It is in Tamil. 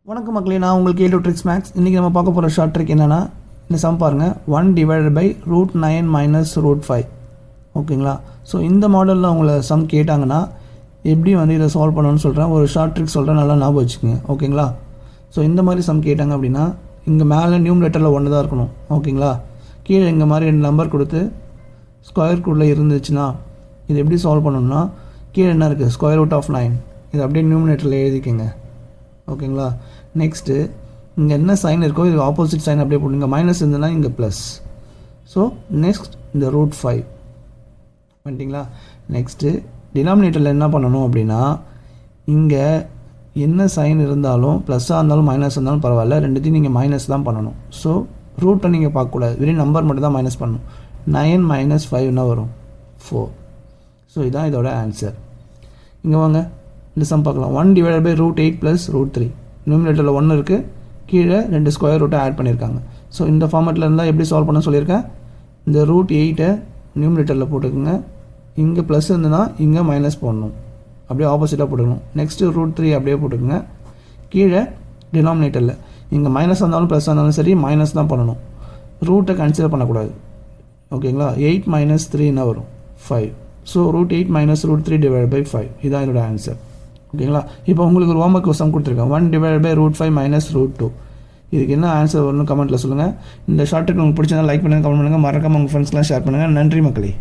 வணக்கம் மக்களே, நான் உங்களுக்கு ஏ ட்ரிக்ஸ் மேக்ஸ். இன்றைக்கி நம்ம பார்க்க போகிற ஷார்ட் ட்ரிக் என்னென்னா, இந்த சம் பாருங்கள், 1/√9 - √5. ஓகேங்களா? ஸோ இந்த மாடலில் உங்களை சம் கேட்டாங்கன்னா எப்படி இதை சால்வ் பண்ணணும்னு சொல்கிறேன். ஒரு ஷார்ட் ட்ரிக் சொல்கிறேன், நல்லா ஞாபகம் வச்சுக்கோங்க. ஓகேங்களா? ஸோ இந்த மாதிரி சம் கேட்டாங்க அப்படின்னா இங்கே மேலே நியூமரேட்டரில் 1 தான் இருக்கணும். ஓகேங்களா? கீழே இங்கே மாதிரி 2 நம்பர் கொடுத்து ஸ்கொயர் ரூட்டில் இருந்துச்சுன்னா இது எப்படி சால்வ் பண்ணணும்னா, கீழே என்ன இருக்குது, √9. இது அப்படியே நியூமரேட்டரில் எழுதிக்கங்க. ஓகேங்களா? நெக்ஸ்ட்டு இங்கே என்ன சைன் இருக்கோ இது ஆப்போசிட் சைன் அப்படியே போட்டு, இங்கே மைனஸ் இருந்ததுன்னா இங்கே ப்ளஸ். ஸோ நெக்ஸ்ட் இந்த √5 பண்ணிட்டீங்களா? நெக்ஸ்ட்டு டினாமினேட்டரில் என்ன பண்ணணும் அப்படின்னா, இங்கே என்ன சைன் இருந்தாலும் ப்ளஸ்ஸாக இருந்தாலும் மைனஸ் இருந்தாலும் பரவாயில்ல, ரெண்டுத்தையும் நீங்கள் மைனஸ் தான் பண்ணணும். ஸோ ரூட்டை நீங்கள் பார்க்கக்கூடாது, வெறும் நம்பர் மட்டும் தான் மைனஸ் பண்ணணும். 9 - 5 வரும் 4. ஸோ இதுதான் இதோட ஆன்சர். இங்கே வாங்க இந்த சம் பார்க்கலாம். 1/√8 + √3. நியூமரேட்டரில் 1 இருக்குது, கீழே 2 ஸ்கொயர் ரூட்டை ஆட் பண்ணியிருக்காங்க. ஸோ இந்த ஃபார்மேட்டில் இருந்தால் எப்படி சால்வ் பண்ண சொல்லியிருக்கேன், இந்த √8 நியூமரேட்டரில் போட்டுக்கோங்க. இங்கே ப்ளஸ் இருந்ததுன்னா இங்கே மைனஸ் போடணும், அப்படியே ஆப்போசிட்டாக போட்டுக்கணும். நெக்ஸ்ட்டு √3 அப்படியே போட்டுக்கோங்க. கீழே டினாமினேட்டரில் இங்கே மைனஸ் இருந்தாலும் ப்ளஸ் இருந்தாலும் சரி மைனஸ் தான் பண்ணணும், ரூட்டை கன்சிடர் பண்ணக்கூடாது. ஓகேங்களா? 8 - 3 என்ன வரும், 5. ஸோ √8 - √3/5 இதுதான் என்னோட ஆன்சர். ஓகேங்களா? இப்போ உங்களுக்கு ஒரு ஹோம்ஒர்க் கொஸ்டின் கொடுத்துருக்கேன், 1/√5 - √2. இதுக்கு என்ன ஆன்சர் வரும்னு கமெண்ட்டில் சொல்லுங்கள். இந்த ஷார்ட் ட்ரிக் உங்களுக்கு பிடிச்சதா லைக் பண்ணுங்கள், கமெண்ட் பண்ணுங்கள், மறக்காம உங்கள் ஃப்ரெண்ட்ஸ்லாம் ஷேர் பண்ணுங்கள். நன்றி மக்களே.